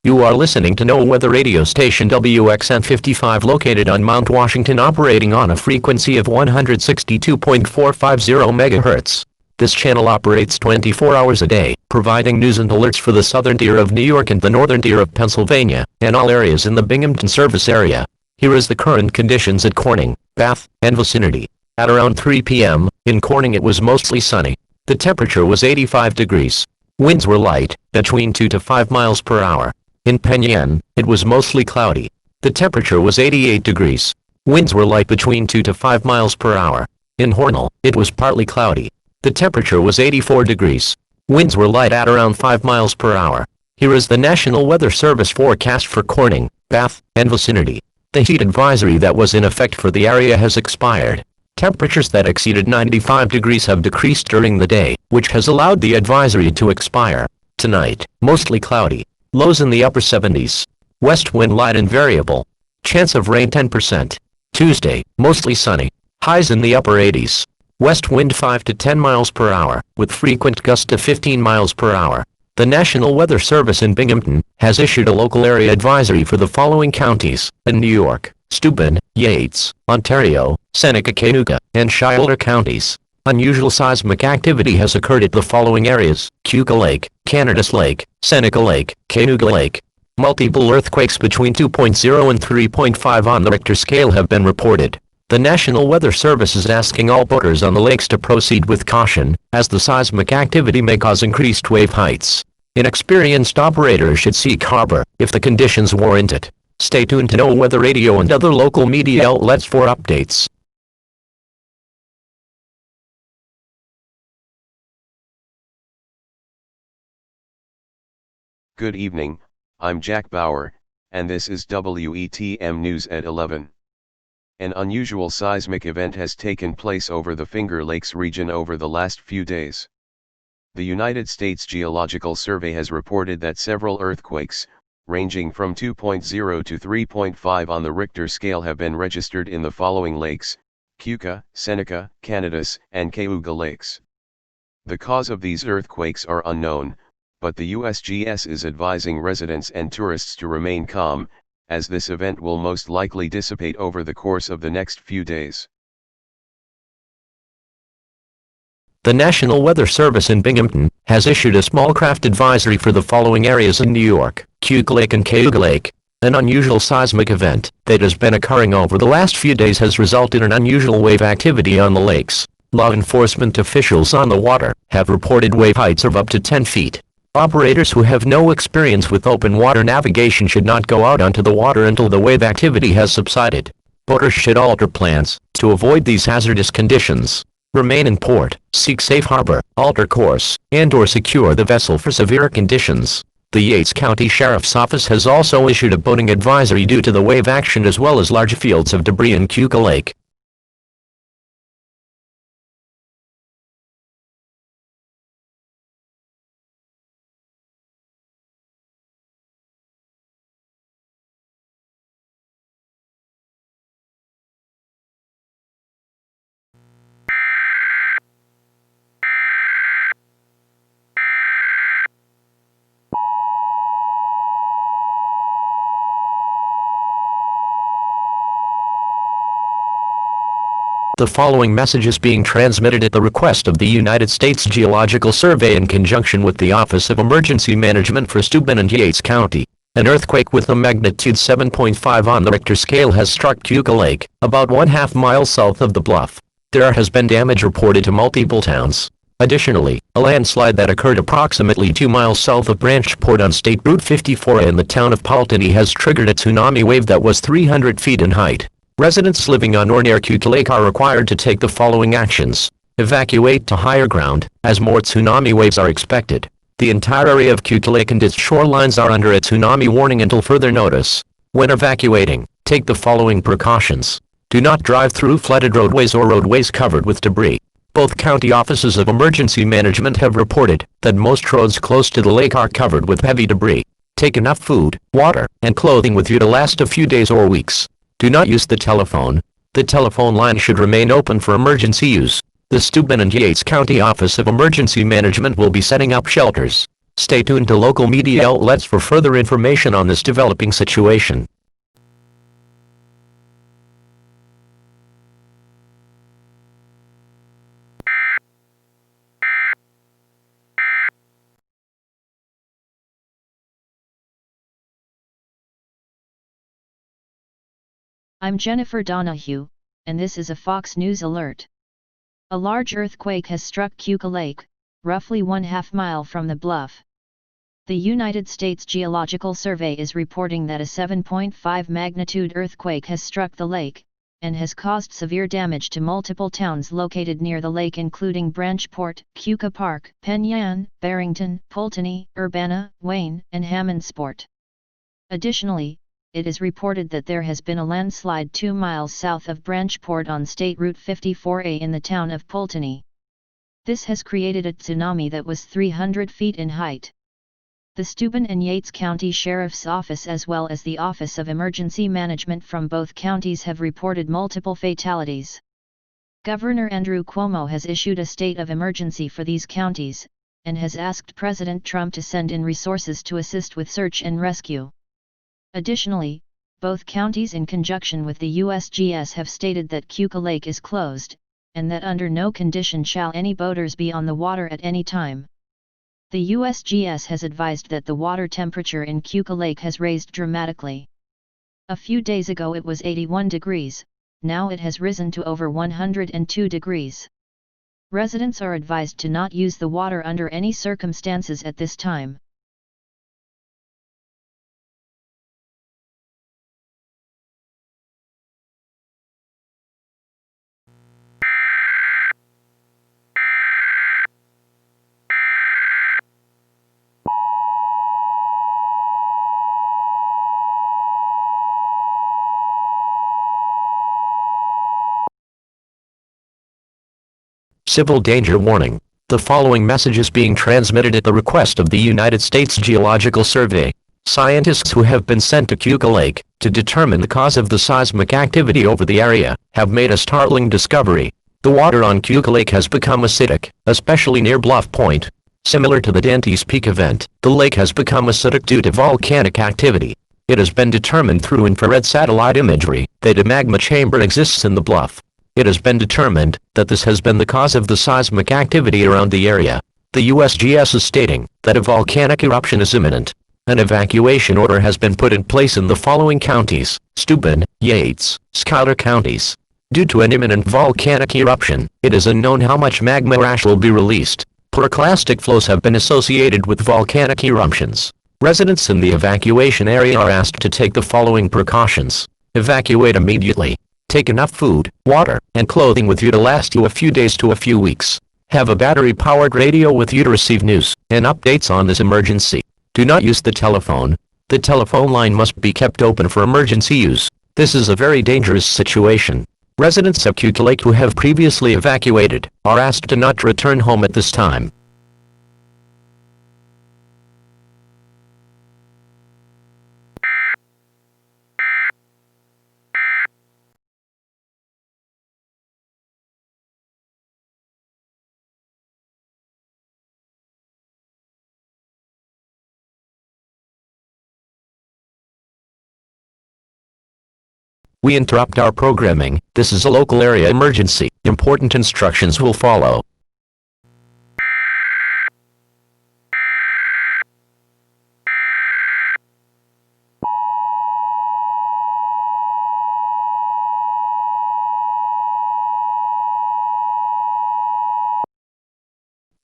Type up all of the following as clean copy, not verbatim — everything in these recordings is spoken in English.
You are listening to No Weather Radio Station WXN55 located on Mount Washington, operating on a frequency of 162.450 MHz. This channel operates 24 hours a day, providing news and alerts for the southern tier of New York and the northern tier of Pennsylvania, and all areas in the Binghamton service area. Here is the current conditions at Corning, Bath, and vicinity. At around 3 p.m., in Corning it was mostly sunny. The temperature was 85 degrees. Winds were light, between 2 to 5 miles per hour. In Penn Yan, it was mostly cloudy. The temperature was 88 degrees. Winds were light between 2 to 5 miles per hour. In Hornell, it was partly cloudy. The temperature was 84 degrees. Winds were light at around 5 miles per hour. Here is the National Weather Service forecast for Corning, Bath, and vicinity. The heat advisory that was in effect for the area has expired. Temperatures that exceeded 95 degrees have decreased during the day, which has allowed the advisory to expire. Tonight, mostly cloudy. Lows in the upper 70s. West wind light and variable. Chance of rain 10%. Tuesday, mostly sunny. Highs in the upper 80s. West wind 5 to 10 miles per hour, with frequent gusts to 15 miles per hour. The National Weather Service in Binghamton has issued a local area advisory for the following counties: in New York, Steuben, Yates, Ontario, Seneca, Cayuga, and Schuyler counties. Unusual seismic activity has occurred at the following areas: Cayuga Lake, Canadas Lake, Seneca Lake, Cayuga Lake. Multiple earthquakes between 2.0 and 3.5 on the Richter scale have been reported. The National Weather Service is asking all boaters on the lakes to proceed with caution, as the seismic activity may cause increased wave heights. Inexperienced operators should seek harbor, if the conditions warrant it. Stay tuned to No Weather Radio and other local media outlets for updates. Good evening, I'm Jack Bauer, and this is WETM News at 11. An unusual seismic event has taken place over the Finger Lakes region over the last few days. The United States Geological Survey has reported that several earthquakes, ranging from 2.0 to 3.5 on the Richter scale, have been registered in the following lakes: Cayuga, Seneca, Canadas, and Cayuga lakes. The cause of these earthquakes are unknown, but the USGS is advising residents and tourists to remain calm, as this event will most likely dissipate over the course of the next few days. The National Weather Service in Binghamton has issued a small craft advisory for the following areas in New York: Cayuga Lake and Cayuga Lake. An unusual seismic event that has been occurring over the last few days has resulted in unusual wave activity on the lakes. Law enforcement officials on the water have reported wave heights of up to 10 feet. Operators who have no experience with open water navigation should not go out onto the water until the wave activity has subsided. Boaters should alter plans to avoid these hazardous conditions. Remain in port, seek safe harbor, alter course, and/or secure the vessel for severe conditions. The Yates County Sheriff's Office has also issued a boating advisory due to the wave action as well as large fields of debris in Cayuga Lake. The following message is being transmitted at the request of the United States Geological Survey in conjunction with the Office of Emergency Management for Steuben and Yates County. An earthquake with a magnitude 7.5 on the Richter scale has struck Cayuga Lake, about 1/2 mile south of the bluff. There has been damage reported to multiple towns. Additionally, a landslide that occurred approximately 2 miles south of Branchport on State Route 54 in the town of Pulteney has triggered a tsunami wave that was 300 feet in height. Residents living on or near Cayuga Lake are required to take the following actions: evacuate to higher ground, as more tsunami waves are expected. The entire area of Cayuga Lake and its shorelines are under a tsunami warning until further notice. When evacuating, take the following precautions. Do not drive through flooded roadways or roadways covered with debris. Both county offices of emergency management have reported that most roads close to the lake are covered with heavy debris. Take enough food, water, and clothing with you to last a few days or weeks. Do not use the telephone. The telephone line should remain open for emergency use. The Steuben and Yates County Office of Emergency Management will be setting up shelters. Stay tuned to local media outlets for further information on this developing situation. I'm Jennifer Donahue, and this is a Fox News alert. A large earthquake has struck Keuka Lake, roughly 1/2 mile from the bluff. The United States Geological Survey is reporting that a 7.5 magnitude earthquake has struck the lake, and has caused severe damage to multiple towns located near the lake including Branchport, Keuka Park, Penyan, Barrington, Pulteney, Urbana, Wayne, and Hammondsport. Additionally, it is reported that there has been a landslide 2 miles south of Branchport on State Route 54A in the town of Pulteney. This has created a tsunami that was 300 feet in height. The Steuben and Yates County Sheriff's Office as well as the Office of Emergency Management from both counties have reported multiple fatalities. Governor Andrew Cuomo has issued a state of emergency for these counties, and has asked President Trump to send in resources to assist with search and rescue. Additionally, both counties in conjunction with the USGS have stated that Keuka Lake is closed, and that under no condition shall any boaters be on the water at any time. The USGS has advised that the water temperature in Keuka Lake has raised dramatically. A few days ago it was 81 degrees, now it has risen to over 102 degrees. Residents are advised to not use the water under any circumstances at this time. Civil danger warning. The following message is being transmitted at the request of the United States Geological Survey. Scientists who have been sent to Keuka Lake to determine the cause of the seismic activity over the area have made a startling discovery. The water on Keuka Lake has become acidic, especially near Bluff Point. Similar to the Dante's Peak event, the lake has become acidic due to volcanic activity. It has been determined through infrared satellite imagery that a magma chamber exists in the bluff. It has been determined that this has been the cause of the seismic activity around the area. The USGS is stating that a volcanic eruption is imminent. An evacuation order has been put in place in the following counties: Steuben, Yates, Schuyler counties. Due to an imminent volcanic eruption, it is unknown how much magma ash will be released. Pyroclastic flows have been associated with volcanic eruptions. Residents in the evacuation area are asked to take the following precautions. Evacuate immediately. Take enough food, water, and clothing with you to last you a few days to a few weeks. Have a battery-powered radio with you to receive news and updates on this emergency. Do not use the telephone. The telephone line must be kept open for emergency use. This is a very dangerous situation. Residents of Keuka Lake who have previously evacuated are asked to not return home at this time. We interrupt our programming. This is a local area emergency. Important instructions will follow.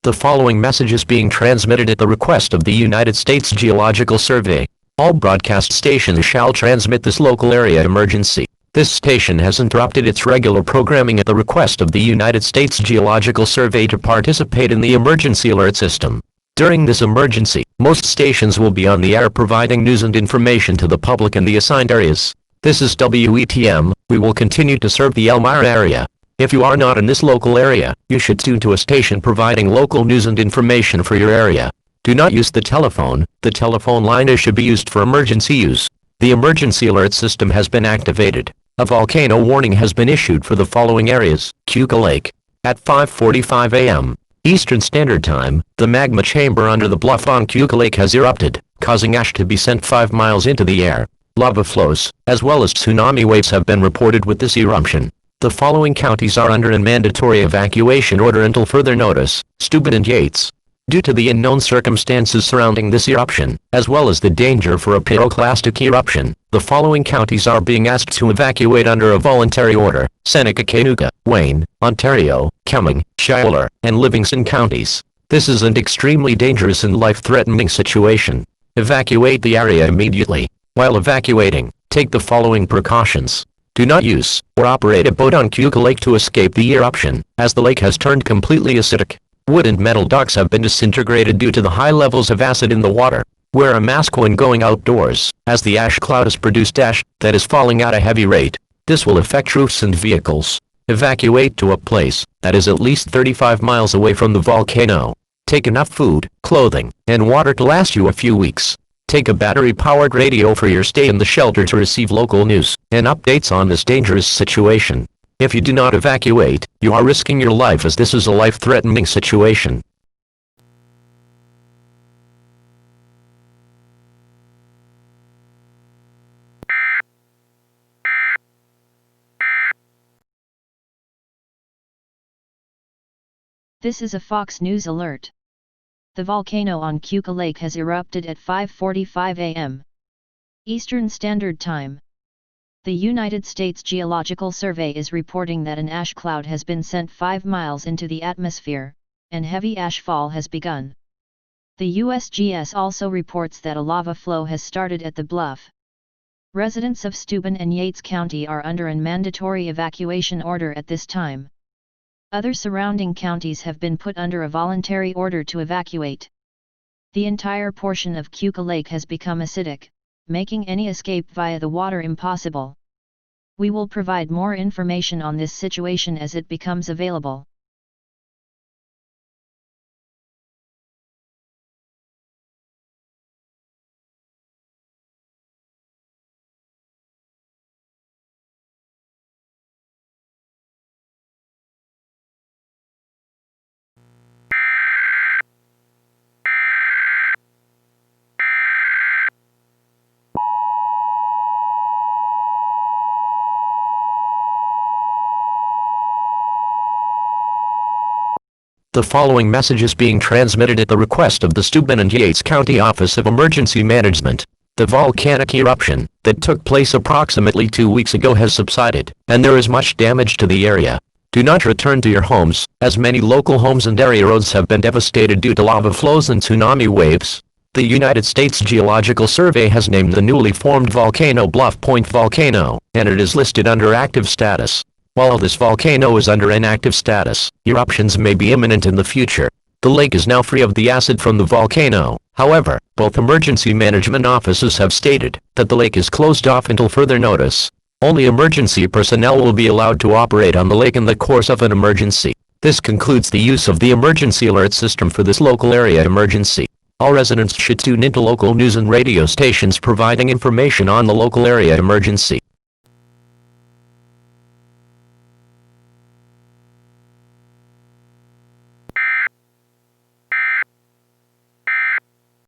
The following message is being transmitted at the request of the United States Geological Survey. All broadcast stations shall transmit this local area emergency. This station has interrupted its regular programming at the request of the United States Geological Survey to participate in the emergency alert system. During this emergency, most stations will be on the air providing news and information to the public in the assigned areas. This is WETM. We will continue to serve the Elmira area. If you are not in this local area, you should tune to a station providing local news and information for your area. Do not use the telephone. The telephone line should be used for emergency use. The emergency alert system has been activated. A volcano warning has been issued for the following areas: Keuka Lake. At 5:45 a.m., Eastern Standard Time, the magma chamber under the bluff on Keuka Lake has erupted, causing ash to be sent 5 miles into the air. Lava flows, as well as tsunami waves have been reported with this eruption. The following counties are under a mandatory evacuation order until further notice: Steuben and Yates. Due to the unknown circumstances surrounding this eruption, as well as the danger for a pyroclastic eruption, the following counties are being asked to evacuate under a voluntary order: Seneca, Cayuga, Wayne, Ontario, Cumming, Schuyler, and Livingston counties. This is an extremely dangerous and life-threatening situation. Evacuate the area immediately. While evacuating, take the following precautions. Do not use or operate a boat on Keuka Lake to escape the eruption, as the lake has turned completely acidic. Wood and metal docks have been disintegrated due to the high levels of acid in the water. Wear a mask when going outdoors, as the ash cloud has produced ash that is falling at a heavy rate. This will affect roofs and vehicles. Evacuate to a place that is at least 35 miles away from the volcano. Take enough food, clothing, and water to last you a few weeks. Take a battery-powered radio for your stay in the shelter to receive local news and updates on this dangerous situation. If you do not evacuate, you are risking your life, as this is a life-threatening situation. This is a Fox News alert. The volcano on Keuka Lake has erupted at 5:45 a.m. Eastern Standard Time. The United States Geological Survey is reporting that an ash cloud has been sent 5 miles into the atmosphere, and heavy ash fall has begun. The USGS also reports that a lava flow has started at the bluff. Residents of Steuben and Yates County are under a mandatory evacuation order at this time. Other surrounding counties have been put under a voluntary order to evacuate. The entire portion of Keuka Lake has become acidic, making any escape via the water impossible. We will provide more information on this situation as it becomes available. The following message is being transmitted at the request of the Steuben and Yates County Office of Emergency Management. The volcanic eruption that took place approximately 2 weeks ago has subsided, and there is much damage to the area. Do not return to your homes, as many local homes and area roads have been devastated due to lava flows and tsunami waves. The United States Geological Survey has named the newly formed volcano Bluff Point Volcano, and it is listed under active status. While this volcano is under inactive status, eruptions may be imminent in the future. The lake is now free of the acid from the volcano. However, both emergency management offices have stated that the lake is closed off until further notice. Only emergency personnel will be allowed to operate on the lake in the course of an emergency. This concludes the use of the emergency alert system for this local area emergency. All residents should tune into local news and radio stations providing information on the local area emergency.